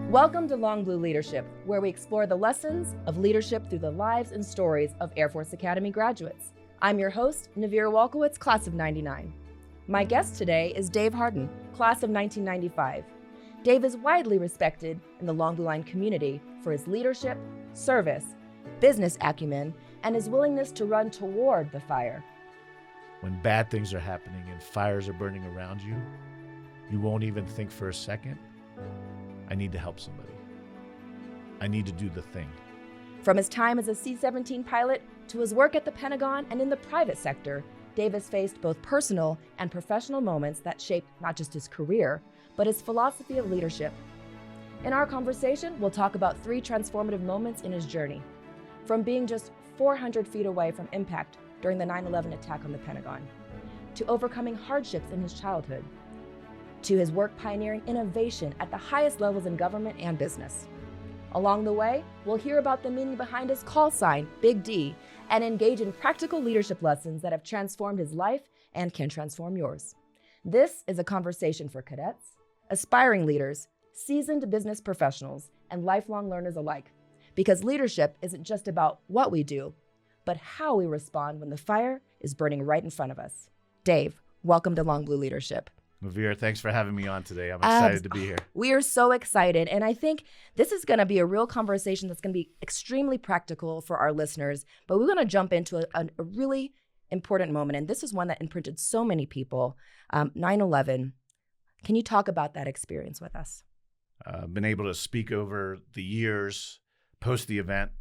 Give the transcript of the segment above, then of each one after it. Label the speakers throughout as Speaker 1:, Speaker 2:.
Speaker 1: Welcome to Long Blue Leadership, where we explore the lessons of leadership through the lives and stories of Air Force Academy graduates. I'm your host, Naviere Walkewicz, class of '99. My guest today is Dave Harden, class of 1995. Dave is widely respected in the Long Blue Line community for his leadership, service, business acumen, and his willingness to run toward the fire.
Speaker 2: When bad things are happening and fires are burning around you, you won't even think for a second, I need to help somebody. I need to do the thing.
Speaker 1: From his time as a C-17 pilot to his work at the Pentagon and in the private sector, Dave has faced both personal and professional moments that shaped not just his career, but his philosophy of leadership. In our conversation, we'll talk about 3 transformative moments in his journey. From being just 400 feet away from impact during the 9/11 attack on the Pentagon, to overcoming hardships in his childhood, to his work pioneering innovation at the highest levels in government and business. Along the way, we'll hear about the meaning behind his call sign, Big D, and engage in practical leadership lessons that have transformed his life and can transform yours. This is a conversation for cadets, aspiring leaders, seasoned business professionals, and lifelong learners alike. Because leadership isn't just about what we do, but how we respond when the fire is burning right in front of us. Dave, welcome to Long Blue Leadership.
Speaker 2: Naviere, thanks for having me on today. I'm excited to be here.
Speaker 1: We are so excited. And I think this is going to be a real conversation that's going to be extremely practical for our listeners. But we're going to jump into a really important moment. And this is one that imprinted so many people, 9/11. Can you talk about that experience with us?
Speaker 2: I've been able to speak over the years post the event,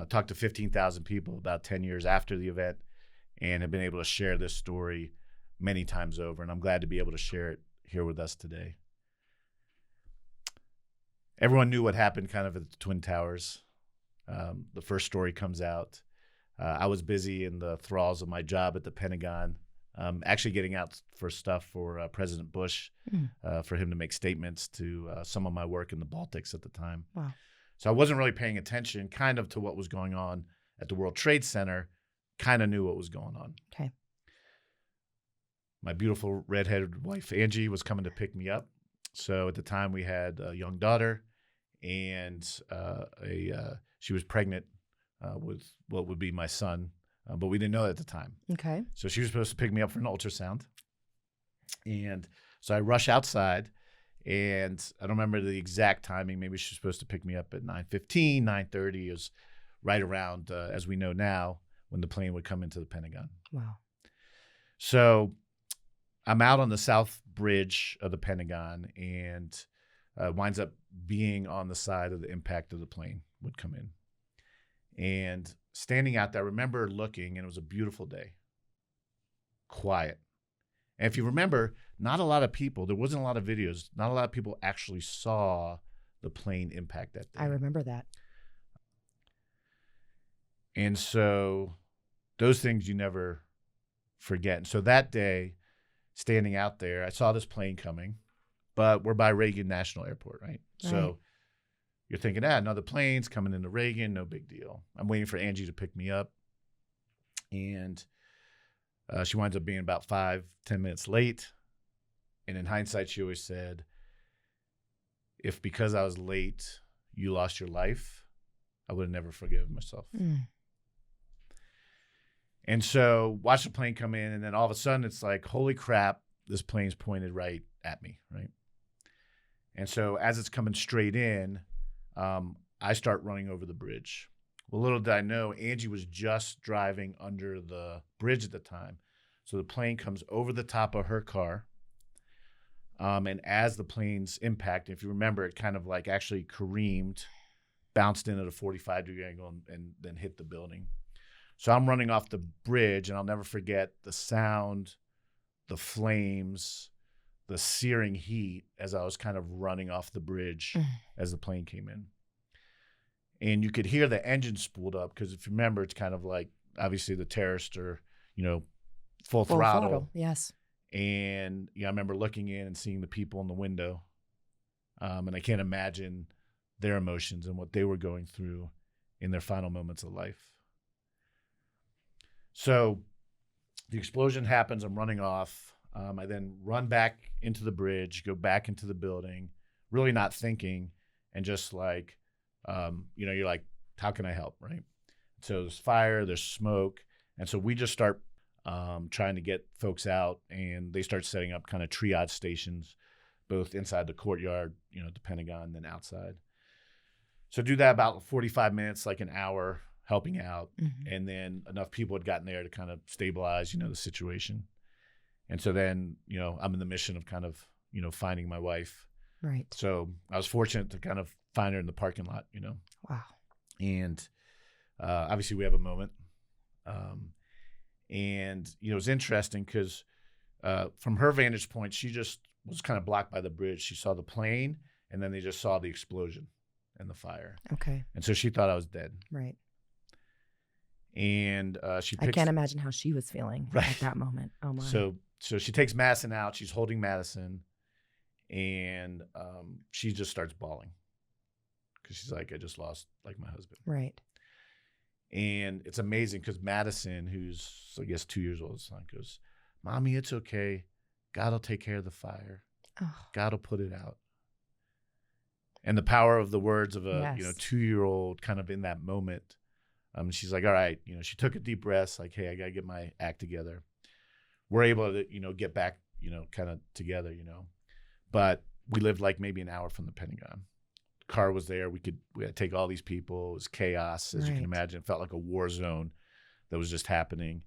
Speaker 2: talked to 15,000 people about 10 years after the event, and have been able to share this story many times over, and I'm glad to be able to share it here with us today. Everyone knew what happened kind of at the Twin Towers. The first story comes out. I was busy in the thralls of my job at the Pentagon, actually getting out for stuff for President Bush, for him to make statements to some of my work in the Baltics at the time.
Speaker 1: Wow.
Speaker 2: So I wasn't really paying attention kind of to what was going on at the World Trade Center, kind of knew what was going on.
Speaker 1: Okay.
Speaker 2: My beautiful redheaded wife, Angie, was coming to pick me up. So at the time we had a young daughter, and she was pregnant with what would be my son, but we didn't know that at the time.
Speaker 1: Okay.
Speaker 2: So she was supposed to pick me up for an ultrasound. And so I rush outside, and I don't remember the exact timing. Maybe she was supposed to pick me up at 9:15, 9:30. It was right around, as we know now, when the plane would come into the Pentagon.
Speaker 1: Wow.
Speaker 2: So I'm out on the south bridge of the Pentagon, and winds up being on the side of the impact of the plane would come in. And standing out there, I remember looking, and it was a beautiful day, quiet. And if you remember, not a lot of people, there wasn't a lot of videos, not a lot of people actually saw the plane impact that day.
Speaker 1: I remember that.
Speaker 2: And so those things you never forget. And so that day, standing out there, I saw this plane coming, but we're by Reagan National Airport, right? So you're thinking, another plane's coming into Reagan, no big deal. I'm waiting for Angie to pick me up. And she winds up being about 5-10 minutes late. And in hindsight, she always said, if because I was late, you lost your life, I would have never forgiven myself. And so watch the plane come in, and then all of a sudden it's like, holy crap, this plane's pointed right at me, right? And so as it's coming straight in, I start running over the bridge. Well, little did I know, Angie was just driving under the bridge at the time. So the plane comes over the top of her car. And as the plane's impact, if you remember, it kind of like actually careened, bounced in at a 45-degree angle, and then hit the building. So I'm running off the bridge, and I'll never forget the sound, the flames, the searing heat as I was kind of running off the bridge as the plane came in. And you could hear the engine spooled up, because if you remember, it's kind of like, obviously the terrorists are, full throttle.
Speaker 1: Yes.
Speaker 2: And I remember looking in and seeing the people in the window. And I can't imagine their emotions and what they were going through in their final moments of life. So the explosion happens. I'm running off. I then run back into the bridge, go back into the building, really not thinking. and just like, you're like, how can I help, right? So there's fire, there's smoke. And so we just start trying to get folks out, and they start setting up kind of triage stations, both inside the courtyard, the Pentagon, and then outside. So do that about 45 minutes, like an hour, helping out. Mm-hmm. And then enough people had gotten there to kind of stabilize, the situation. And so then, I'm in the mission of kind of, finding my wife.
Speaker 1: Right.
Speaker 2: So I was fortunate to kind of find her in the parking lot,
Speaker 1: Wow.
Speaker 2: And obviously we have a moment. And, it was interesting because from her vantage point, she just was kind of blocked by the bridge. She saw the plane, and then they just saw the explosion and the fire.
Speaker 1: Okay.
Speaker 2: And so she thought I was dead.
Speaker 1: Right.
Speaker 2: And I
Speaker 1: can't imagine how she was feeling at that moment. Oh my.
Speaker 2: So she takes Madison out. She's holding Madison, and she just starts bawling because she's like, I just lost like my husband.
Speaker 1: Right.
Speaker 2: And it's amazing because Madison, who's I guess 2 years old, goes, Mommy, it's okay. God will take care of the fire. Oh. God will put it out. And the power of the words of a 2-year-old kind of in that moment. She's like, all right, she took a deep breath, like, hey, I got to get my act together. We're able to, get back, kind of together, But we lived like maybe an hour from the Pentagon. Car was there. We had to take all these people. It was chaos, as you can imagine. It felt like a war zone that was just happening.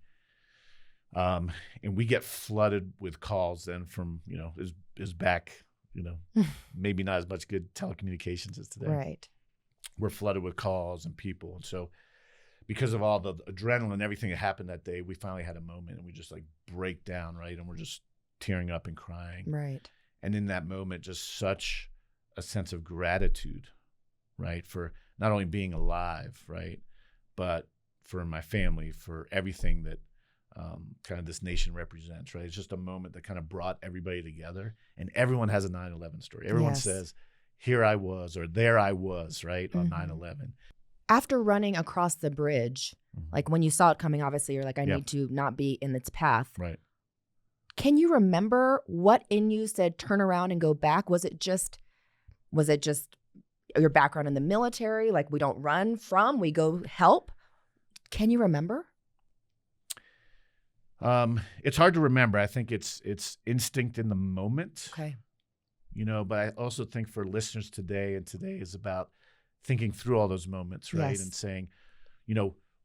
Speaker 2: And we get flooded with calls then from, is back, maybe not as much good telecommunications as today.
Speaker 1: Right.
Speaker 2: We're flooded with calls and people. And so because of all the adrenaline and everything that happened that day, we finally had a moment and we just like break down, right? And we're just tearing up and crying.
Speaker 1: Right.
Speaker 2: And in that moment, just such a sense of gratitude, right? For not only being alive, right? But for my family, for everything that kind of this nation represents, right? It's just a moment that kind of brought everybody together. And everyone has a 9/11 story. Everyone says, here I was, or there I was, right? On 9/11.
Speaker 1: After running across the bridge, like when you saw it coming, obviously you're like, I need to not be in its path.
Speaker 2: Right.
Speaker 1: Can you remember what in you said, turn around and go back? Was it just your background in the military? Like, we don't run from, we go help. Can you remember?
Speaker 2: It's hard to remember. I think it's instinct in the moment.
Speaker 1: Okay.
Speaker 2: But I also think for listeners today is about thinking through all those moments, right?
Speaker 1: Yes.
Speaker 2: And saying,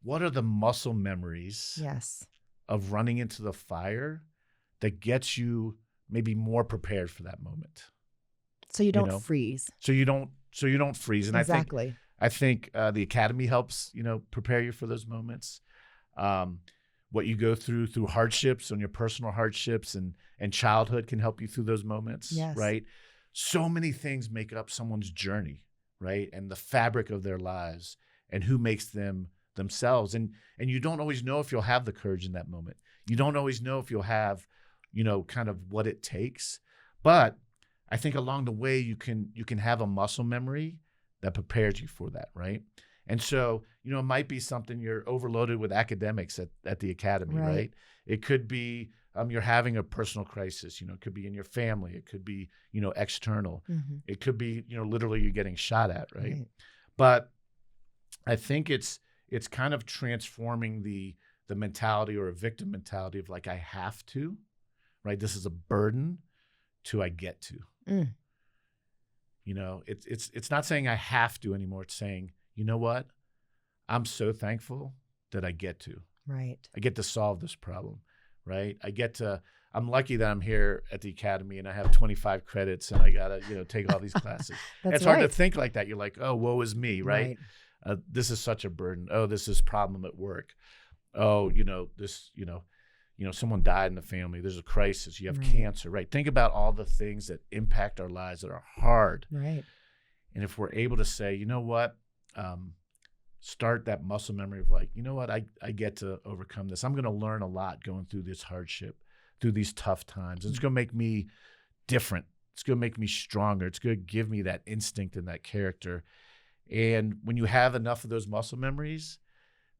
Speaker 2: what are the muscle memories of running into the fire that gets you maybe more prepared for that moment?
Speaker 1: So you don't freeze.
Speaker 2: So you don't freeze. And
Speaker 1: exactly.
Speaker 2: I think the Academy helps, prepare you for those moments. What you go through hardships, on your personal hardships and childhood can help you through those moments, right? So many things make up someone's journey, right? And the fabric of their lives and who makes them themselves. And you don't always know if you'll have the courage in that moment. You don't always know if you'll have, kind of what it takes. But I think along the way you can have a muscle memory that prepares you for that, right? And so, it might be something you're overloaded with academics at the Academy, right? It could be you're having a personal crisis, it could be in your family. It could be, external. Mm-hmm. It could be, literally you're getting shot at, right? But I think it's kind of transforming the mentality or a victim mentality of like, I have to, right? This is a burden to I get to. Mm. It's not saying I have to anymore. It's saying, you know what? I'm so thankful that I get to.
Speaker 1: Right.
Speaker 2: I get to solve this problem, right? I'm lucky that I'm here at the Academy and I have 25 credits and I got to, take all these classes. It's hard to think like that. You're like, oh, woe is me, right? This is such a burden. Oh, this is problem at work. Oh, this, someone died in the family. There's a crisis. You have cancer, right? Think about all the things that impact our lives that are hard.
Speaker 1: Right.
Speaker 2: And if we're able to say, you know what, start that muscle memory of like, you know what, I get to overcome this. I'm going to learn a lot going through this hardship, through these tough times. It's going to make me different. It's going to make me stronger. It's going to give me that instinct and that character. And when you have enough of those muscle memories,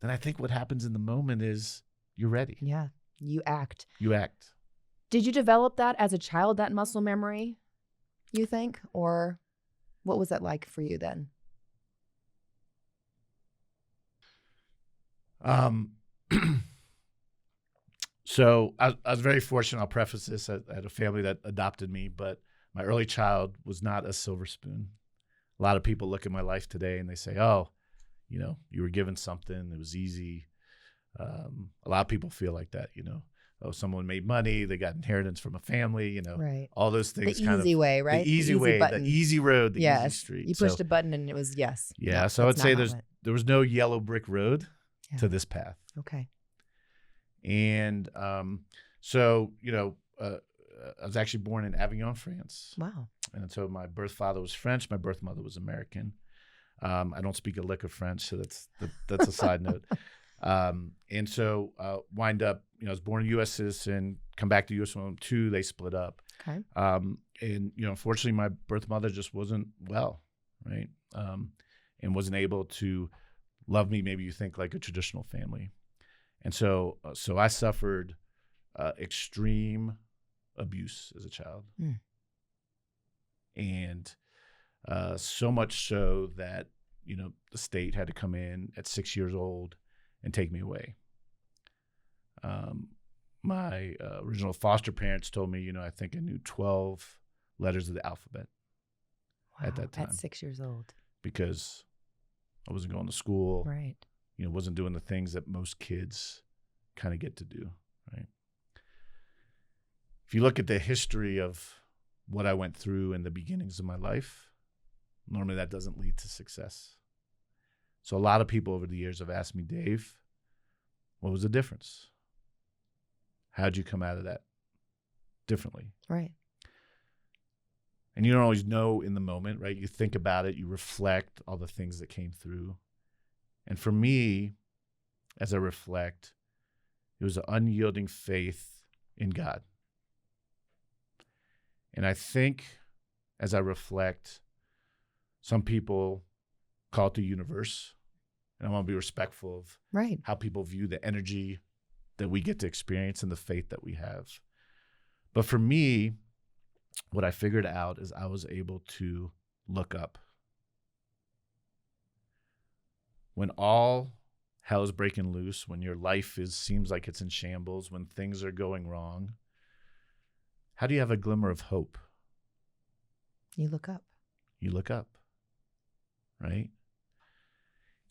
Speaker 2: then I think what happens in the moment is you're ready.
Speaker 1: Yeah, you act.
Speaker 2: You act.
Speaker 1: Did you develop that as a child, that muscle memory, you think? Or What was that like for you then?
Speaker 2: So I was very fortunate. I'll preface this. I had a family that adopted me, but my early child was not a silver spoon. A lot of people look at my life today and they say, oh, you were given something. It was easy. A lot of people feel like that, Oh, someone made money. They got inheritance from a family,
Speaker 1: Right.
Speaker 2: all those things.
Speaker 1: The easy way, right?
Speaker 2: The easy way,
Speaker 1: button.
Speaker 2: the easy road, the
Speaker 1: yes.
Speaker 2: easy street.
Speaker 1: You pushed a button and it was yes.
Speaker 2: Yeah.
Speaker 1: No,
Speaker 2: So I would say there was no yellow brick road to this path.
Speaker 1: Okay.
Speaker 2: And so, I was actually born in Avignon, France.
Speaker 1: Wow.
Speaker 2: And so my birth father was French. My birth mother was American. I don't speak a lick of French, so that's a side note. And so wind up, I was born a U.S. citizen, come back to U.S. when I'm 2, they split up.
Speaker 1: Okay.
Speaker 2: And, unfortunately, my birth mother just wasn't well, right? And wasn't able to love me, maybe you think, like a traditional family. And so I suffered extreme abuse as a child.
Speaker 1: Mm.
Speaker 2: And so much so that, the state had to come in at 6 years old and take me away. My original foster parents told me, I think I knew 12 letters of the alphabet at that time.
Speaker 1: At 6 years old.
Speaker 2: Because I wasn't going to school.
Speaker 1: Right.
Speaker 2: Wasn't doing the things that most kids kind of get to do, right? If you look at the history of what I went through in the beginnings of my life, normally that doesn't lead to success. So a lot of people over the years have asked me, Dave, what was the difference? How'd you come out of that differently?
Speaker 1: Right.
Speaker 2: And you don't always know in the moment, right? You think about it, you reflect all the things that came through. And for me, as I reflect, it was an unyielding faith in God. And I think as I reflect, some people call it the universe. And I want to be respectful of
Speaker 1: right.
Speaker 2: how people view the energy that we get to experience and the faith that we have. But for me, what I figured out is I was able to look up. When all hell is breaking loose, when your life seems like it's in shambles, when things are going wrong, how do you have a glimmer of hope?
Speaker 1: You look up.
Speaker 2: You look up, right?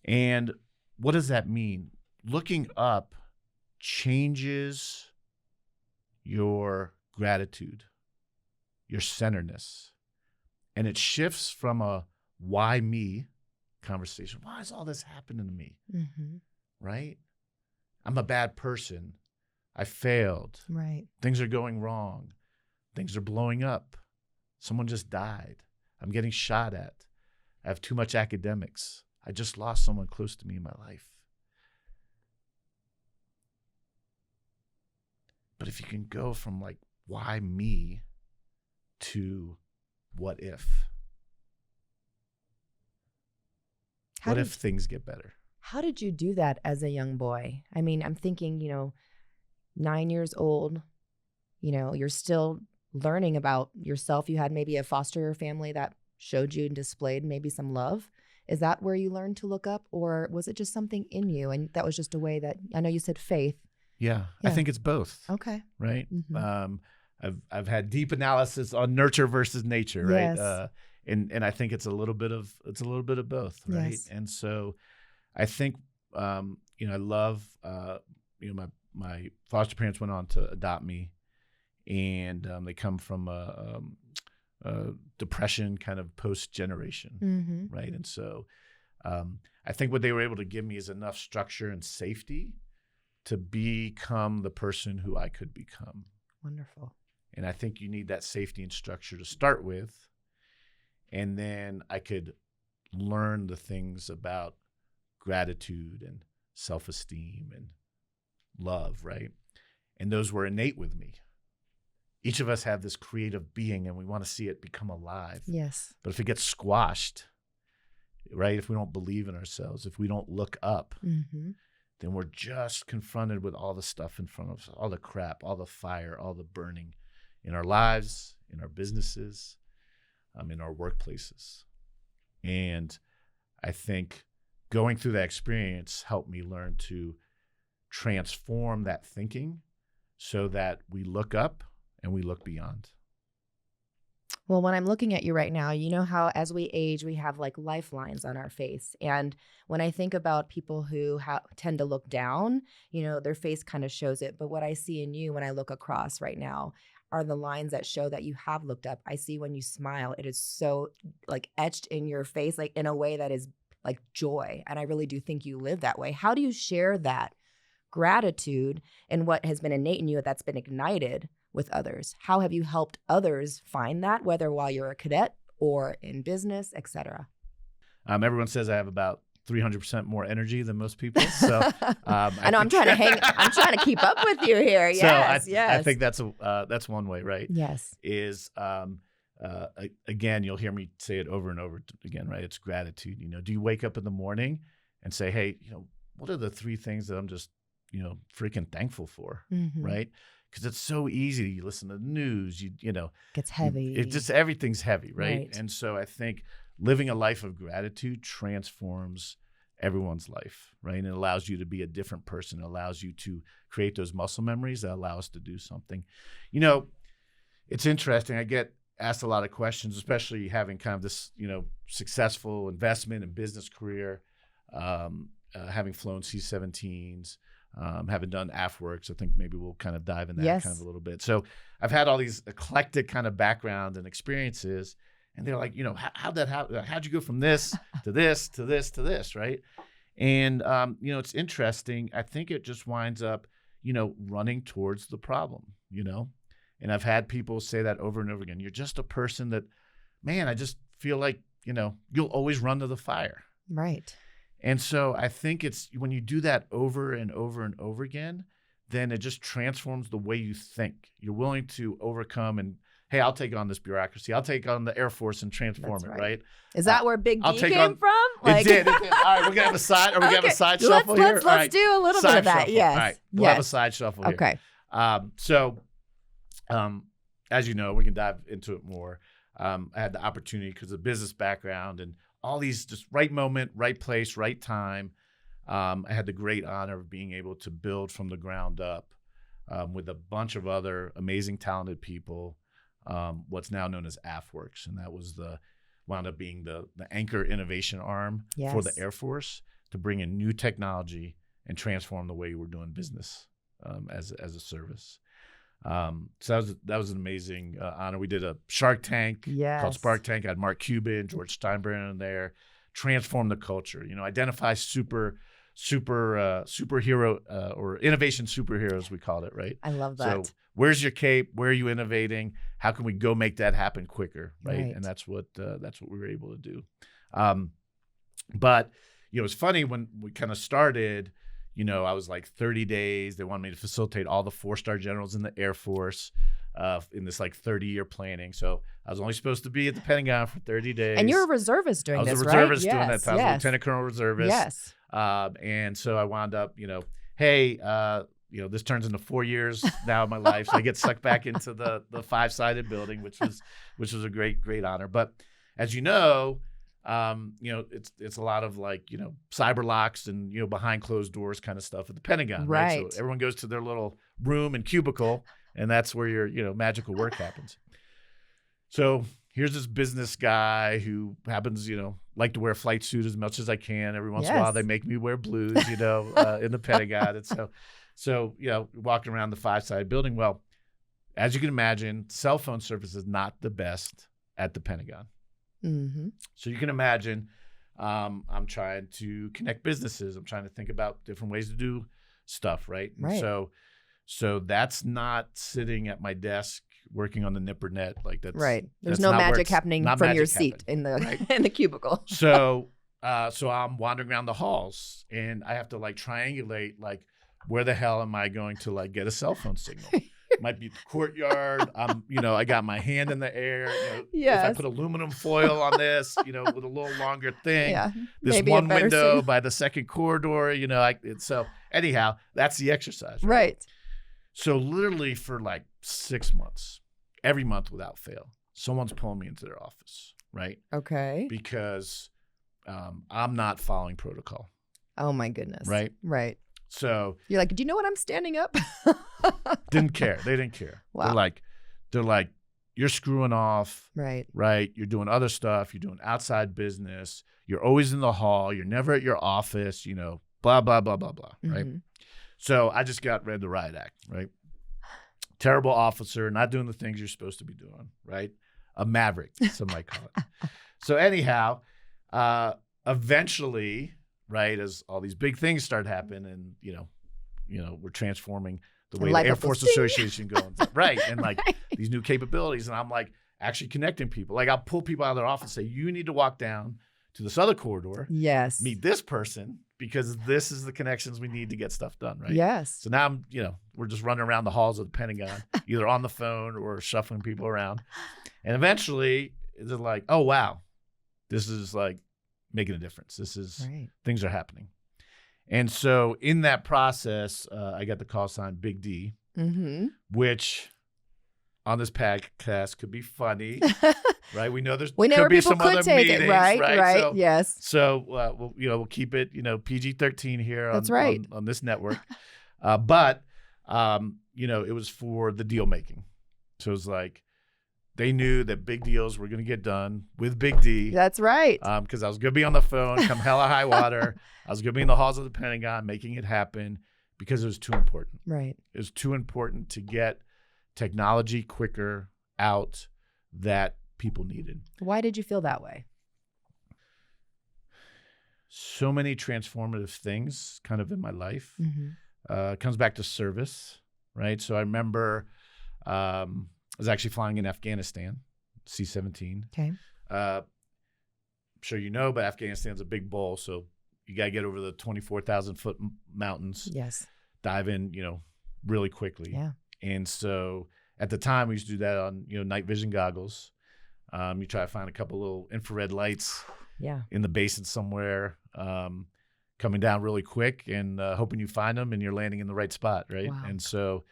Speaker 2: And what does that mean? Looking up changes your gratitude, your centeredness, and it shifts from a why me conversation. Why is all this happening to me?
Speaker 1: Mm-hmm.
Speaker 2: Right? I'm a bad person. I failed.
Speaker 1: Right.
Speaker 2: Things are going wrong. Things are blowing up. Someone just died. I'm getting shot at. I have too much academics. I just lost someone close to me in my life. But if you can go from like, why me to what if? What if things get better?
Speaker 1: How did you do that as a young boy? I mean, I'm thinking, 9 years old, you're still learning about yourself. You had maybe a foster family that showed you and displayed maybe some love. Is that where you learned to look up, or was it just something in you? And that was just a way that, I know you said faith.
Speaker 2: Yeah. I think it's both.
Speaker 1: Okay.
Speaker 2: Right.
Speaker 1: Mm-hmm.
Speaker 2: I've had deep analysis on nurture versus nature, right?
Speaker 1: Yes.
Speaker 2: And I think it's a little bit of both, right?
Speaker 1: Yes.
Speaker 2: And so I think I love my foster parents went on to adopt me, and they come from a depression kind of post generation,
Speaker 1: Mm-hmm.
Speaker 2: right? And so I think what they were able to give me is enough structure and safety to become the person who I could become.
Speaker 1: Wonderful.
Speaker 2: And I think you need that safety and structure to start with. And then I could learn the things about gratitude and self-esteem and love, right? And those were innate with me. Each of us have this creative being and we want to see it become alive.
Speaker 1: Yes.
Speaker 2: But if it gets squashed, right? If we don't believe in ourselves, if we don't look up,
Speaker 1: Mm-hmm.
Speaker 2: then we're just confronted with all the stuff in front of us, all the crap, all the fire, all the burning in our lives, in our businesses, in our workplaces. And I think going through that experience helped me learn to transform that thinking so that we look up and we look beyond.
Speaker 1: Well, when I'm looking at you right now, you know how as we age, we have like lifelines on our face. And when I think about people who tend to look down, you know, their face kind of shows it. But what I see in you when I look across right now are the lines that show that you have looked up. I see when you smile, it is so like etched in your face, like in a way that is like joy. And I really do think you live that way. How do you share that gratitude and what has been innate in you that's been ignited with others? How have you helped others find that, whether while you're a cadet or in business, et cetera?
Speaker 2: Everyone says I have about 300% more energy than most people. So
Speaker 1: I know I'm trying to keep up with you here. Yes,
Speaker 2: so I think that's one way, right?
Speaker 1: Yes.
Speaker 2: Is again, you'll hear me say it over and over again, right? It's gratitude. You know, do you wake up in the morning and say, hey, you know, what are the 3 things that I'm just, you know, freaking thankful for, right? Because it's so easy. You listen to the news, you know.
Speaker 1: Gets heavy.
Speaker 2: It just, everything's heavy, right? And so I think living a life of gratitude transforms everyone's life, right? And it allows you to be a different person. It allows you to create those muscle memories that allow us to do something. You know, it's interesting. I get asked a lot of questions, especially having kind of this, you know, successful investment and business career, having flown C-17s, having done AFWorks. I think maybe we'll kind of dive in that kind of a little bit. So I've had all these eclectic kind of background and experiences, and they're like, you know, how'd you go from this to this to this to this, right? And you know, it's interesting. I think it just winds up, you know, running towards the problem, you know. And I've had people say that over and over again. You're just a person that, man, I just feel like, you know, you'll always run to the fire.
Speaker 1: Right.
Speaker 2: And so I think it's when you do that over and over and over again, then it just transforms the way you think. You're willing to overcome and, hey, I'll take on this bureaucracy. I'll take on the Air Force and transform it, right?
Speaker 1: Is that where Big D came from? Like...
Speaker 2: It did. All right, we're gonna have a side. Are we gonna have a side shuffle here?
Speaker 1: Let's do a little bit of that.
Speaker 2: Shuffle.
Speaker 1: Yes.
Speaker 2: All right, we'll have a side shuffle here.
Speaker 1: Okay.
Speaker 2: As you know, we can dive into it more. I had the opportunity because of business background and all these just right moment, right place, right time. I had the great honor of being able to build from the ground up with a bunch of other amazing, talented people, what's now known as AFWorks. And that was wound up being the anchor innovation arm for the Air Force to bring in new technology and transform the way you were doing business as a service. So that was an amazing honor. We did a Shark Tank called Spark Tank. I had Mark Cuban, George Steinbrenner in there. Transform the culture. You know, identify superhero or innovation superheroes, we called it, right?
Speaker 1: I love that. So
Speaker 2: where's your cape? Where are you innovating? How can we go make that happen quicker, right? And that's what we were able to do. But you know, it's funny when we kind of started. You know, I was like 30 days. They wanted me to facilitate all the 4-star generals in the Air Force in this like 30-year planning. So I was only supposed to be at the Pentagon for 30 days.
Speaker 1: And you're a reservist doing this, right?
Speaker 2: I was a reservist doing that time. I was a lieutenant colonel reservist.
Speaker 1: Yes.
Speaker 2: And so I wound up, you know, hey, you know, this turns into 4 years now of my life. So I get sucked back into the 5-sided building, which was a great honor. But as you know, you know, it's a lot of like, you know, cyber locks and, you know, behind closed doors kind of stuff at the Pentagon. Right. So everyone goes to their little room and cubicle, and that's where your, you know, magical work happens. So here's this business guy who happens, you know, like to wear a flight suit as much as I can. Every once in a while, they make me wear blues, you know, in the Pentagon. And so, you know, walking around the 5-sided building. Well, as you can imagine, cell phone service is not the best at the Pentagon.
Speaker 1: Mm-hmm.
Speaker 2: So you can imagine I'm trying to connect businesses. I'm trying to think about different ways to do stuff, right?
Speaker 1: Right.
Speaker 2: And so that's not sitting at my desk working on the nipper net like that's
Speaker 1: right. There's
Speaker 2: that's
Speaker 1: no
Speaker 2: not
Speaker 1: magic happening from your seat in the cubicle.
Speaker 2: So I'm wandering around the halls and I have to like triangulate like where the hell am I going to like get a cell phone signal? Might be the courtyard. You know, I got my hand in the air. You know, if I put aluminum foil on this, you know, with a little longer thing, this maybe one window by the second corridor, you know, so anyhow, that's the exercise. Right. So literally for like 6 months, every month without fail, someone's pulling me into their office, right?
Speaker 1: Okay.
Speaker 2: Because I'm not following protocol.
Speaker 1: Oh my goodness.
Speaker 2: Right. So
Speaker 1: you're like, do you know what I'm standing up?
Speaker 2: didn't care. They didn't care.
Speaker 1: Wow.
Speaker 2: They're like, you're screwing off.
Speaker 1: Right.
Speaker 2: You're doing other stuff. You're doing outside business. You're always in the hall. You're never at your office, blah, blah, blah, blah, blah. Right. So I just got read the riot act. Right. Terrible officer, not doing the things you're supposed to be doing. Right. A maverick, some might call it. So anyhow, eventually, right, as all these big things start happening and, we're transforming the way the Air Force Association goes. Right. And these new capabilities. And I'm actually connecting people. I'll pull people out of their office and say, you need to walk down to this other corridor.
Speaker 1: Yes.
Speaker 2: Meet this person because this is the connections we need to get stuff done. Right.
Speaker 1: Yes.
Speaker 2: So now we're just running around the halls of the Pentagon, either on the phone or shuffling people around. And eventually it's like, oh, wow, this is making a difference. This is things are happening. And so in that process, I got the call sign Big D, which on this podcast could be funny, right? We know could be some other meetings, right?
Speaker 1: So, yes.
Speaker 2: So we'll keep it, PG-13 here on this network. But it was for the deal making. So it was they knew that big deals were going to get done with Big D.
Speaker 1: That's right.
Speaker 2: Because I was going to be on the phone, come hell or high water. I was going to be in the halls of the Pentagon making it happen because it was too important.
Speaker 1: Right.
Speaker 2: It was too important to get technology quicker out that people needed.
Speaker 1: Why did you feel that way?
Speaker 2: So many transformative things kind of in my life. It comes back to service, right? So I remember I was actually flying in Afghanistan, C-17.
Speaker 1: Okay.
Speaker 2: I'm sure you know, but Afghanistan's a big bowl, so you got to get over the 24,000-foot mountains.
Speaker 1: Yes.
Speaker 2: Dive in, really quickly.
Speaker 1: Yeah.
Speaker 2: And so at the time, we used to do that on, night vision goggles. You try to find a couple little infrared lights in the basin somewhere, coming down really quick and hoping you find them and you're landing in the right spot, right?
Speaker 1: Wow.
Speaker 2: And so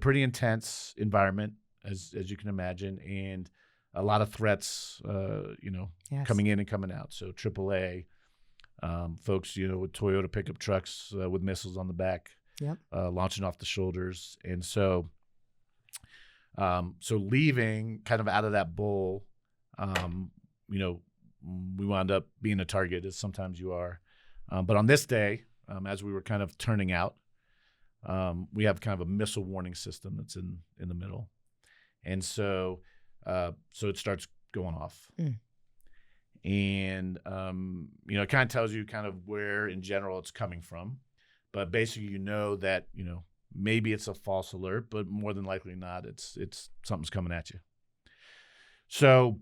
Speaker 2: pretty intense environment, as you can imagine, and a lot of threats, coming in and coming out. So AAA, folks, with Toyota pickup trucks with missiles on the back, launching off the shoulders. And so leaving kind of out of that bowl, we wound up being a target, as sometimes you are. But on this day, as we were kind of turning out, we have kind of a missile warning system that's in the middle. And so it starts going off. And, it kind of tells you kind of where in general it's coming from. But basically, that, maybe it's a false alert, but more than likely not, it's something's coming at you. So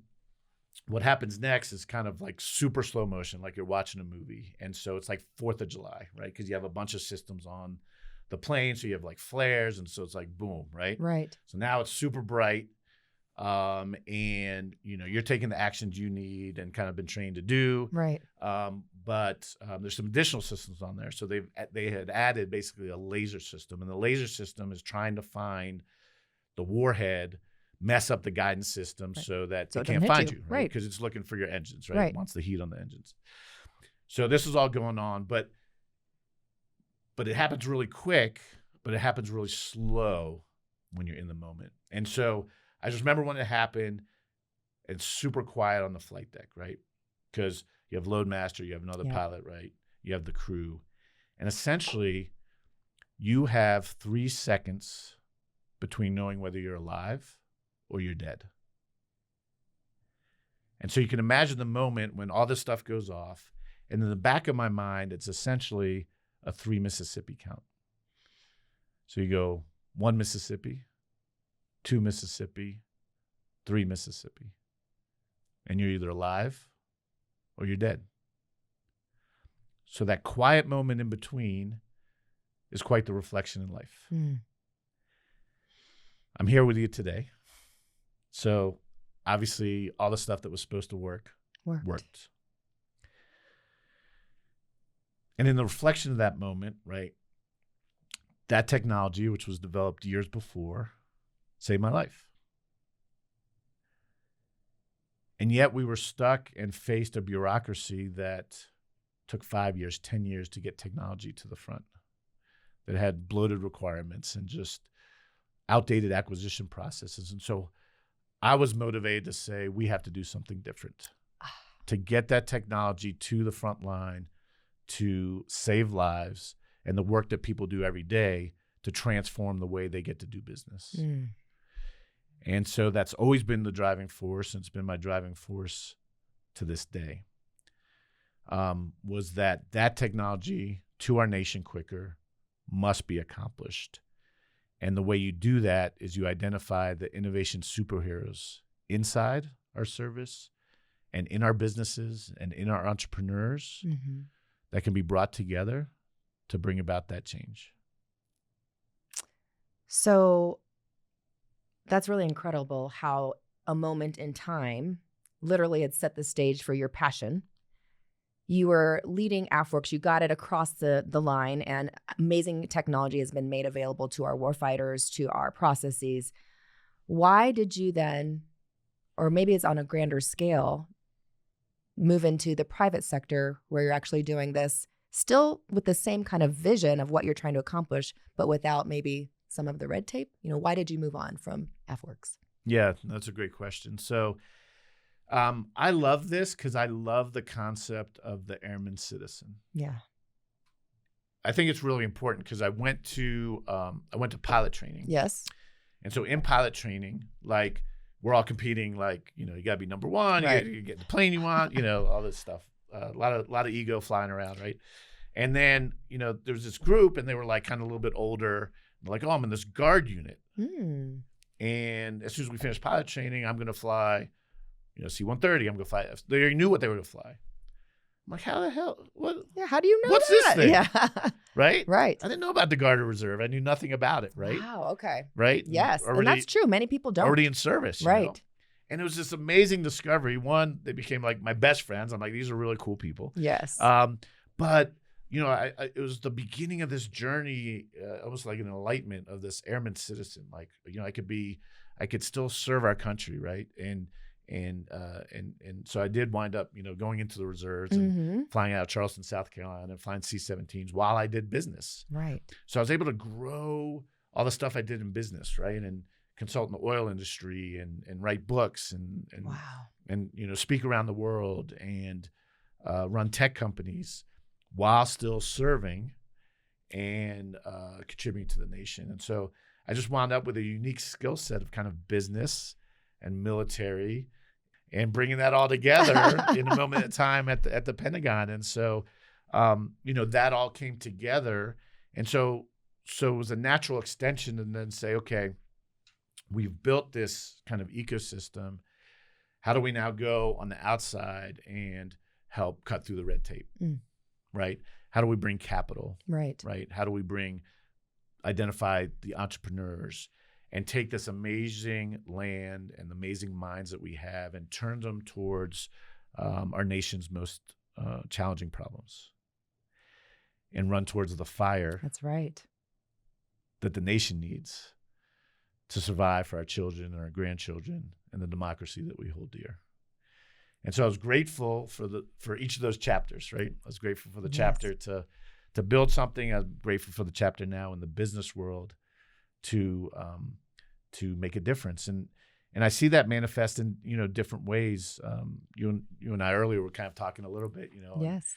Speaker 2: what happens next is kind of super slow motion, like you're watching a movie. And so it's like 4th of July, right? Because you have a bunch of systems on the plane. So you have flares. And so it's boom, right?
Speaker 1: Right.
Speaker 2: So now it's super bright. And you're taking the actions you need and kind of been trained to do.
Speaker 1: Right.
Speaker 2: But there's some additional systems on there. So they had added basically a laser system, and the laser system is trying to find the warhead, mess up the guidance system so that it can't find you, right? Because it's looking for your engines, right? It wants the heat on the engines. So this is all going on, but it happens really quick, but it happens really slow when you're in the moment. And so I just remember when it happened, it's super quiet on the flight deck, right? Because you have load master, you have another pilot, right? You have the crew. And essentially, you have 3 seconds between knowing whether you're alive or you're dead. And so you can imagine the moment when all this stuff goes off, and in the back of my mind, it's essentially a 3 Mississippi count. So you go 1 Mississippi, 2 Mississippi, 3 Mississippi. And you're either alive or you're dead. So that quiet moment in between is quite the reflection in life. I'm here with you today. So obviously all the stuff that was supposed to worked. And in the reflection of that moment, right, that technology, which was developed years before, saved my life. And yet we were stuck and faced a bureaucracy that took 5 years, 10 years to get technology to the front, that had bloated requirements and just outdated acquisition processes. And so I was motivated to say, we have to do something different to get that technology to the front line, to save lives and the work that people do every day to transform the way they get to do business. And so that's always been the driving force, and it's been my driving force to this day, was that technology to our nation quicker must be accomplished. And the way you do that is you identify the innovation superheroes inside our service and in our businesses and in our entrepreneurs that can be brought together to bring about that change.
Speaker 1: So that's really incredible how a moment in time literally had set the stage for your passion. You were leading AFWorks, you got it across the line, and amazing technology has been made available to our warfighters, to our processes. Why did you then, or maybe it's on a grander scale, move into the private sector where you're actually doing this still with the same kind of vision of what you're trying to accomplish, but without maybe some of the red tape? Why did you move on from AFWorks?
Speaker 2: Yeah, that's a great question. So I love this because I love the concept of the airman citizen.
Speaker 1: Yeah.
Speaker 2: I think it's really important because I went to pilot training.
Speaker 1: Yes.
Speaker 2: And so in pilot training, like we're all competing, like, you gotta be number one,
Speaker 1: right.
Speaker 2: you get the plane you want, all this stuff. A lot of ego flying around, right? And then, there was this group and they were like kind of a little bit older. They're like, oh, I'm in this guard unit. And as soon as we finished pilot training, I'm going to fly, C-130. I'm going to fly. They already knew what they were going to fly. I'm like, how the hell? What?
Speaker 1: Yeah, how do you know
Speaker 2: what's
Speaker 1: that?
Speaker 2: this thing?
Speaker 1: Yeah.
Speaker 2: Right?
Speaker 1: Right.
Speaker 2: I didn't know about the Guard or Reserve. I knew nothing about it, right?
Speaker 1: Wow, okay.
Speaker 2: Right?
Speaker 1: Yes, and that's true. Many people don't.
Speaker 2: Already in service.
Speaker 1: Right.
Speaker 2: And it was this amazing discovery. One, they became like my best friends. I'm like, these are really cool people.
Speaker 1: Yes.
Speaker 2: But it was the beginning of this journey, almost like an enlightenment of this airman citizen. Like, I could still serve our country, right? And so I did wind up, going into the reserves and flying out of Charleston, South Carolina, and flying C-17s while I did business.
Speaker 1: Right.
Speaker 2: So I was able to grow all the stuff I did in business, right? And consult in the oil industry and write books and
Speaker 1: wow.
Speaker 2: And speak around the world and run tech companies while still serving and contributing to the nation. And so I just wound up with a unique skill set of kind of business and military and bringing that all together in a moment of time at the Pentagon. And so, that all came together. And so it was a natural extension and then say, okay, we've built this kind of ecosystem. How do we now go on the outside and help cut through the red tape? Right? How do we bring capital?
Speaker 1: Right.
Speaker 2: Right? How do we identify the entrepreneurs and take this amazing land and the amazing minds that we have and turn them towards our nation's most challenging problems and run towards the fire.
Speaker 1: That's right.
Speaker 2: That the nation needs to survive for our children and our grandchildren and the democracy that we hold dear. And so I was grateful for each of those chapters, right? I was grateful for the chapter to build something. I'm grateful for the chapter now in the business world to make a difference. And I see that manifest in, different ways. You and I earlier were kind of talking a little bit,
Speaker 1: Yes.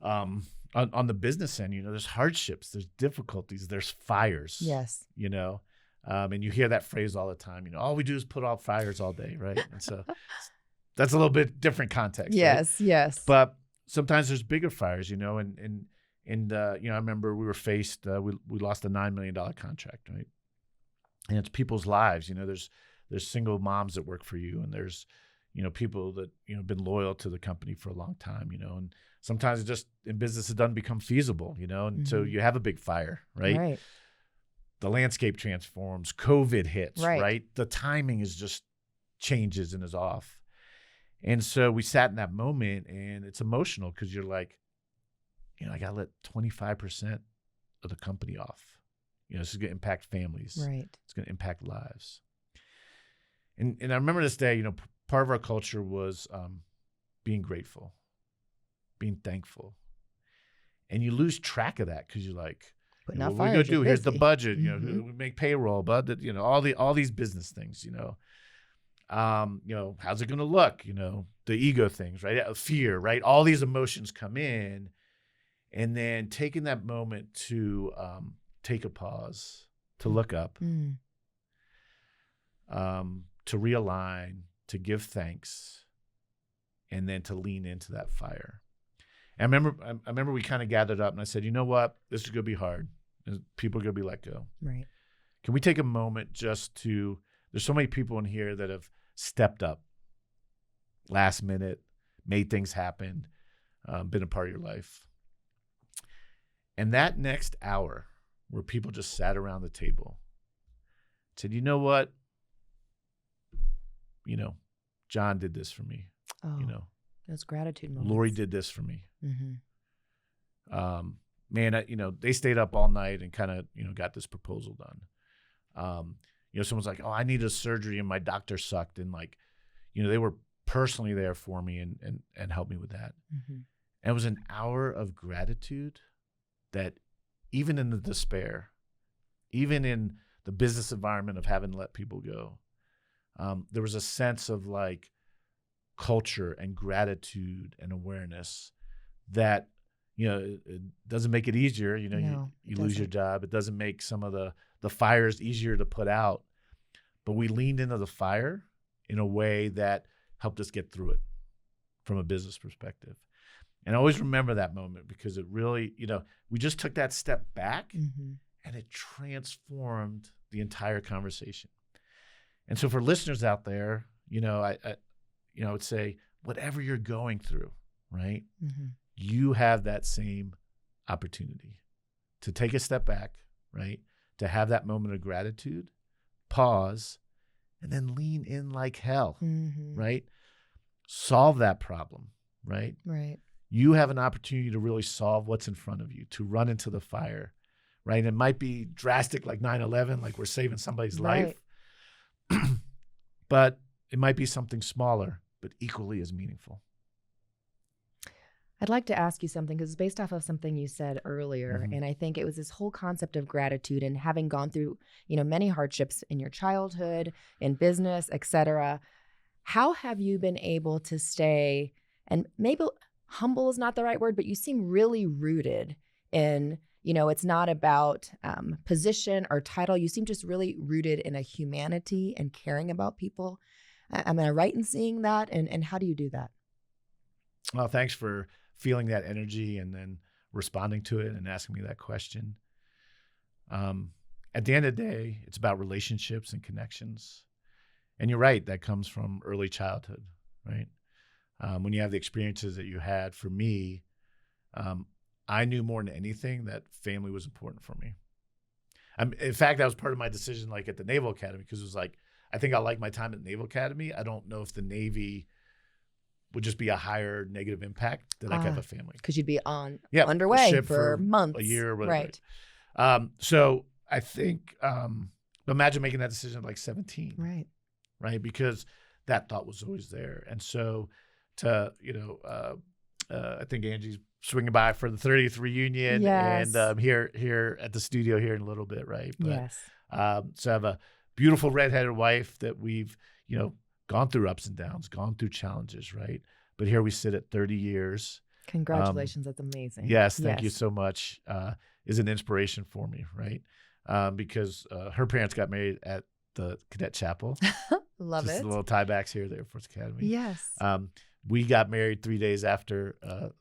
Speaker 2: On the business end, there's hardships, there's difficulties, there's fires.
Speaker 1: Yes.
Speaker 2: And you hear that phrase all the time, all we do is put out fires all day, right? And so that's a little bit different context.
Speaker 1: Yes,
Speaker 2: right?
Speaker 1: Yes.
Speaker 2: But sometimes there's bigger fires, and I remember we were faced, we lost a $9 million contract, right? And it's people's lives, there's single moms that work for you, and there's, people that, been loyal to the company for a long time, and sometimes it just in business, it doesn't become feasible, and so you have a big fire, right?
Speaker 1: Right.
Speaker 2: The landscape transforms, COVID hits,
Speaker 1: right?
Speaker 2: right? The timing is just changes and is off. And so we sat in that moment and it's emotional because you're like, I got to let 25% of the company off. This is going to impact families.
Speaker 1: Right.
Speaker 2: It's going to impact lives. And I remember this day, part of our culture was being grateful, being thankful. And you lose track of that because you're like,
Speaker 1: Putting
Speaker 2: what
Speaker 1: out
Speaker 2: are we going
Speaker 1: fires,
Speaker 2: to do?
Speaker 1: you're
Speaker 2: Here's the
Speaker 1: busy.
Speaker 2: budget.
Speaker 1: Mhm.
Speaker 2: We make payroll, but all these business things. How's it going to look? The ego things, right? Fear, right? All these emotions come in, and then taking that moment to take a pause, to look up,
Speaker 1: Mm.
Speaker 2: to realign, to give thanks, and then to lean into that fire. And I remember we kind of gathered up, and I said, you know what? This is going to be hard. People are going to be let go.
Speaker 1: Right.
Speaker 2: Can we take a moment just to, there's so many people in here that have stepped up last minute, made things happen, been a part of your life. And that next hour where people just sat around the table, said, you know what? John did this for me.
Speaker 1: Oh, those gratitude moments.
Speaker 2: Lori did this for me.
Speaker 1: Mm-hmm.
Speaker 2: They stayed up all night and kind of, got this proposal done. Someone's like, oh, I need a surgery and my doctor sucked. And they were personally there for me and helped me with that.
Speaker 1: Mm-hmm.
Speaker 2: And it was an hour of gratitude that even in the despair, even in the business environment of having to let people go, there was a sense of culture and gratitude and awareness that, it doesn't make it easier.
Speaker 1: No,
Speaker 2: you lose your job. It doesn't make some of the fires easier to put out, but we leaned into the fire in a way that helped us get through it from a business perspective. And I always remember that moment because it really, we just took that step back
Speaker 1: Mm-hmm.
Speaker 2: and it transformed the entire conversation. And so for listeners out there, I would say whatever you're going through, right?
Speaker 1: Mm-hmm.
Speaker 2: You have that same opportunity to take a step back, right? To have that moment of gratitude, pause, and then lean in like hell,
Speaker 1: Mm-hmm.
Speaker 2: right? Solve that problem, right?
Speaker 1: Right.
Speaker 2: You have an opportunity to really solve what's in front of you, to run into the fire, right? It might be drastic like 9/11, like we're saving somebody's life, but it might be something smaller, but equally as meaningful.
Speaker 1: I'd like to ask you something because it's based off of something you said earlier.
Speaker 2: Mm-hmm.
Speaker 1: And I think it was this whole concept of gratitude and having gone through, many hardships in your childhood, in business, et cetera. How have you been able to stay, and maybe humble is not the right word, but you seem really rooted in, it's not about position or title. You seem just really rooted in a humanity and caring about people. Am I right in seeing that? And how do you do that?
Speaker 2: Well, thanks for feeling that energy and then responding to it and asking me that question. At the end of the day, it's about relationships and connections. And you're right, that comes from early childhood, right? When you have the experiences that you had, for me, I knew more than anything that family was important for me. In fact, that was part of my decision, at the Naval Academy, because it was I think I like my time at Naval Academy. I don't know if the Navy would just be a higher negative impact that I could have a family.
Speaker 1: Because you'd be underway for months.
Speaker 2: A year or whatever.
Speaker 1: Right.
Speaker 2: So I think, imagine making that decision at 17. Right? Because that thought was always there. And so I think Angie's swinging by for the 30th reunion.
Speaker 1: Yes.
Speaker 2: And here at the studio here in a little bit, right? But,
Speaker 1: yes.
Speaker 2: So I have a beautiful redheaded wife that we've, gone through ups and downs, gone through challenges, right? But here we sit at 30 years.
Speaker 1: Congratulations. That's amazing.
Speaker 2: Yes, thank you so much. Is an inspiration for me, right? Because her parents got married at the Cadet Chapel.
Speaker 1: Love
Speaker 2: just
Speaker 1: it.
Speaker 2: a little tiebacks here at the Air Force Academy.
Speaker 1: Yes.
Speaker 2: We got married 3 days after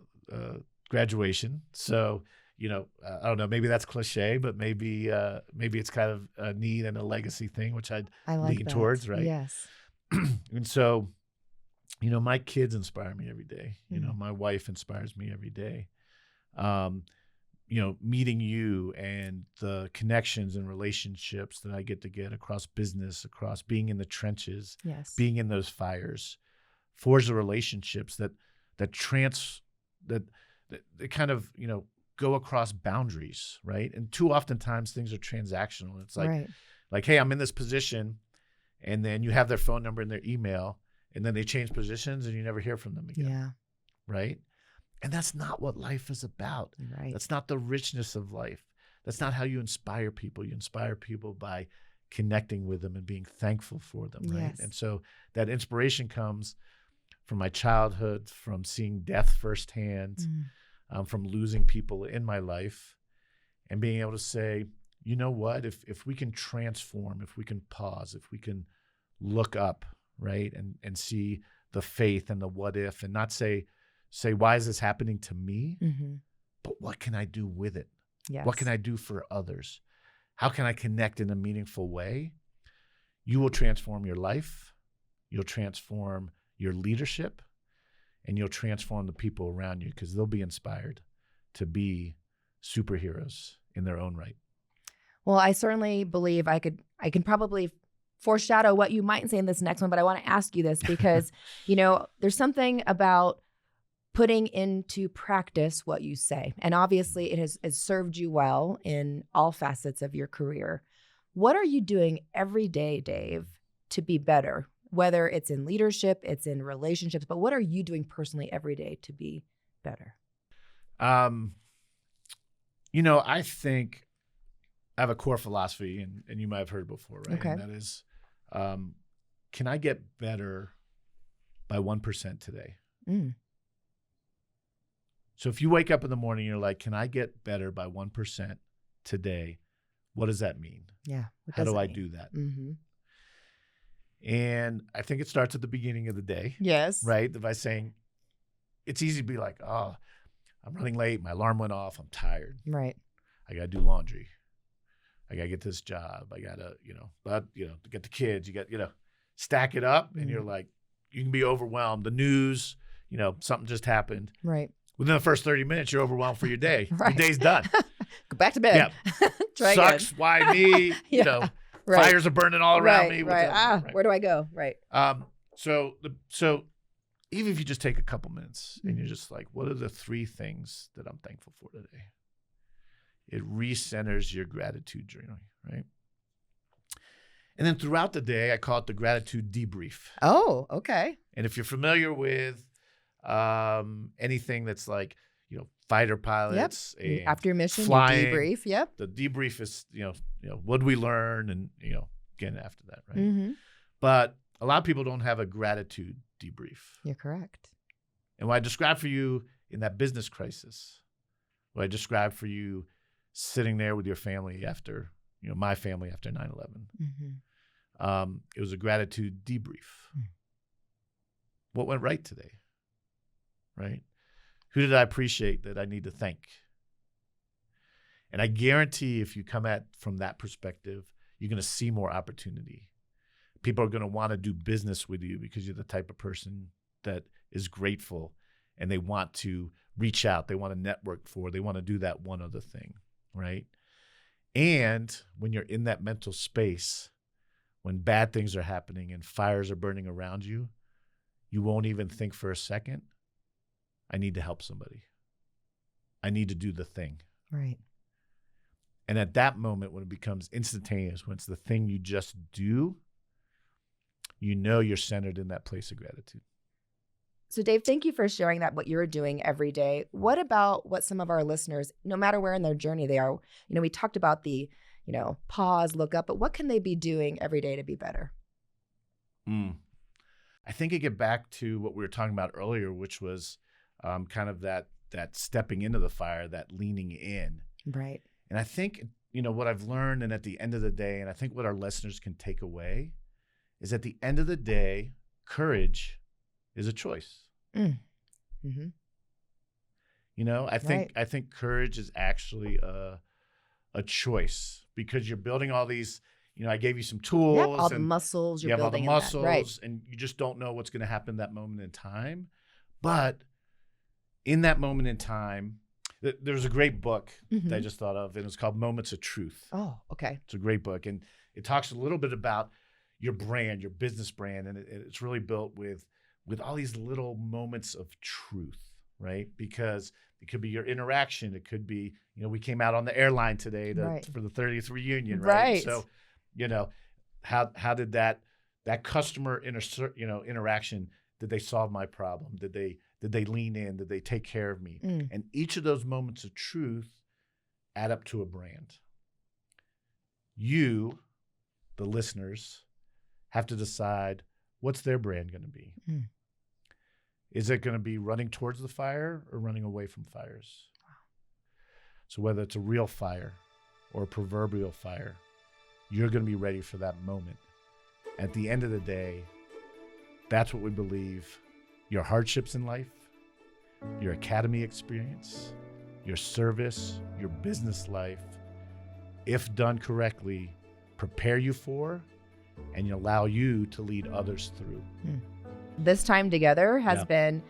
Speaker 2: graduation. So, I don't know, maybe that's cliche, but maybe it's kind of a need and a legacy thing, which I
Speaker 1: like
Speaker 2: lean
Speaker 1: that.
Speaker 2: towards, right?
Speaker 1: Yes.
Speaker 2: And so, my kids inspire me every day. My wife inspires me every day. Meeting you and the connections and relationships that I get across business, across being in the trenches,
Speaker 1: yes,
Speaker 2: being in those fires, forge the relationships that kind of, go across boundaries, right? And too oftentimes things are transactional. It's
Speaker 1: right.
Speaker 2: Hey, I'm in this position, and then you have their phone number and their email, and then they change positions and you never hear from them again.
Speaker 1: Yeah.
Speaker 2: Right? And that's not what life is about.
Speaker 1: Right.
Speaker 2: That's not the richness of life. That's not how you inspire people. You inspire people by connecting with them and being thankful for them, right?
Speaker 1: Yes.
Speaker 2: And so that inspiration comes from my childhood, from seeing death firsthand, from losing people in my life, and being able to say, you know what, if we can transform, if we can pause, if we can look up, right, and see the faith and the what if, and not say, why is this happening to me? But what can I do with it?
Speaker 1: Yes.
Speaker 2: What can I do for others? How can I connect in a meaningful way? You will transform your life. You'll transform your leadership, and you'll transform the people around you, because they'll be inspired to be superheroes in their own right.
Speaker 1: Well, I certainly believe I can probably foreshadow what you might say in this next one, but I want to ask you this because, there's something about putting into practice what you say. And obviously it has served you well in all facets of your career. What are you doing every day, Dave, to be better? Whether it's in leadership, it's in relationships, but what are you doing personally every day to be better?
Speaker 2: I think I have a core philosophy, and you might have heard it before, right?
Speaker 1: Okay.
Speaker 2: And that is, can I get better by 1% today? So if you wake up in the morning, you're like, can I get better by 1% today? What does that mean?
Speaker 1: Yeah.
Speaker 2: How do I do that? And I think it starts at the beginning of the day.
Speaker 1: Yes.
Speaker 2: Right? By saying, it's easy to be like, oh, I'm running late. My alarm went off. I'm tired.
Speaker 1: Right.
Speaker 2: I got to do laundry. I got to get this job. I got to, to get the kids, you got, stack it up, and you're like, you can be overwhelmed. The news, something just happened.
Speaker 1: Right.
Speaker 2: Within the first 30 minutes, you're overwhelmed for your day.
Speaker 1: Right.
Speaker 2: Your day's done.
Speaker 1: Go back to bed.
Speaker 2: Yeah.
Speaker 1: Sucks.
Speaker 2: Again. Why me?
Speaker 1: Yeah.
Speaker 2: Fires are burning all around me.
Speaker 1: Right. Where do I go? Right.
Speaker 2: So even if you just take a couple minutes and you're just like, what are the 3 things that I'm thankful for today? It recenters your gratitude journey, right? And then throughout the day, I call it the gratitude debrief.
Speaker 1: Oh, okay.
Speaker 2: And if you're familiar with anything that's like, fighter pilots,
Speaker 1: and after your mission,
Speaker 2: flying,
Speaker 1: you debrief. Yep.
Speaker 2: The debrief is, what did we learn? And, again, after that, right? But a lot of people don't have a gratitude debrief.
Speaker 1: You're correct.
Speaker 2: And what I described for you in that business crisis, what I described for you sitting there with your family after, my family after 9/11, it was a gratitude debrief. What went right today, right? Who did I appreciate that I need to thank? And I guarantee if you come at from that perspective, you're going to see more opportunity. People are going to want to do business with you because you're the type of person that is grateful, and they want to reach out. They want to network they want to do that one other thing, right? And when you're in that mental space, when bad things are happening and fires are burning around you, you won't even think for a second, I need to help somebody. I need to do the thing.
Speaker 1: Right.
Speaker 2: And at that moment, when it becomes instantaneous, when it's the thing you just do, you're centered in that place of gratitude.
Speaker 1: So Dave, thank you for sharing that, what you're doing every day. What about what some of our listeners, no matter where in their journey they are, we talked about the, pause, look up, but what can they be doing every day to be better?
Speaker 2: I think it get back to what we were talking about earlier, which was kind of that stepping into the fire, that leaning in.
Speaker 1: Right.
Speaker 2: And I think, what I've learned, and at the end of the day, and I think what our listeners can take away is at the end of the day, courage is a choice.
Speaker 1: Mm-hmm.
Speaker 2: I think courage is actually a choice, because you're building all these, I gave you some tools.
Speaker 1: Yep, all the muscles you're building.
Speaker 2: You have all the muscles,
Speaker 1: right.
Speaker 2: And you just don't know what's going to happen that moment in time. But in that moment in time, there's a great book that I just thought of, and it's called Moments of Truth.
Speaker 1: Oh, okay.
Speaker 2: It's a great book, and it talks a little bit about your brand, your business brand, and it's really built with all these little moments of truth, right? Because it could be your interaction. It could be, we came out on the airline today for the 30th reunion, right? So, how did that That customer interaction, did they solve my problem? Did they lean in? Did they take care of me? And each of those moments of truth add up to a brand. You, the listeners, have to decide, what's their brand going to be? Is it going to be running towards the fire or running away from fires? So whether it's a real fire or a proverbial fire, you're going to be ready for that moment. At the end of the day, that's what we believe. Your hardships in life, your academy experience, your service, your business life, if done correctly, prepare you for and allow you to lead others through.
Speaker 1: This time together has been,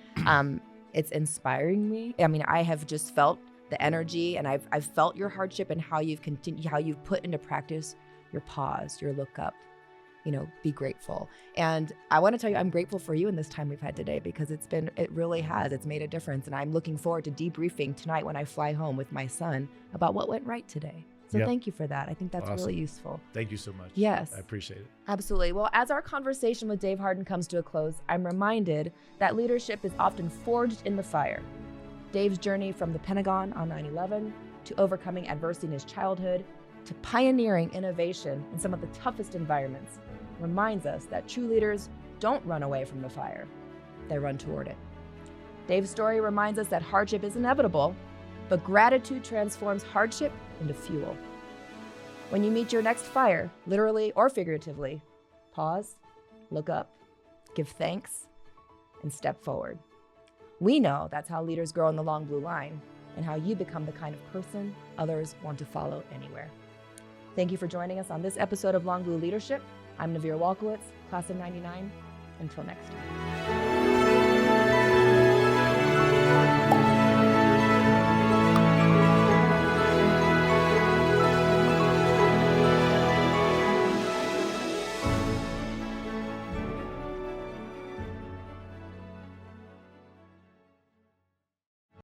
Speaker 1: it's inspiring me. I mean, I have just felt the energy, and I've felt your hardship and how you've continued, how you've put into practice your pause, your look up, be grateful. And I want to tell you, I'm grateful for you in this time we've had today, because it's made a difference. And I'm looking forward to debriefing tonight when I fly home with my son about what went right today. So thank you for that. I think that's
Speaker 2: awesome.
Speaker 1: Really useful.
Speaker 2: Thank you so much.
Speaker 1: Yes.
Speaker 2: I appreciate it.
Speaker 1: Absolutely. Well, as our conversation with Dave Harden comes to a close, I'm reminded that leadership is often forged in the fire. Dave's journey from the Pentagon on 9/11 to overcoming adversity in his childhood to pioneering innovation in some of the toughest environments reminds us that true leaders don't run away from the fire. They run toward it. Dave's story reminds us that hardship is inevitable, but gratitude transforms hardship into fuel. When you meet your next fire, literally or figuratively, pause, look up, give thanks, and step forward. We know that's how leaders grow in the long blue line, and how you become the kind of person others want to follow anywhere. Thank you for joining us on this episode of Long Blue Leadership. I'm Naviere Walkewicz, class of '99. Until next time.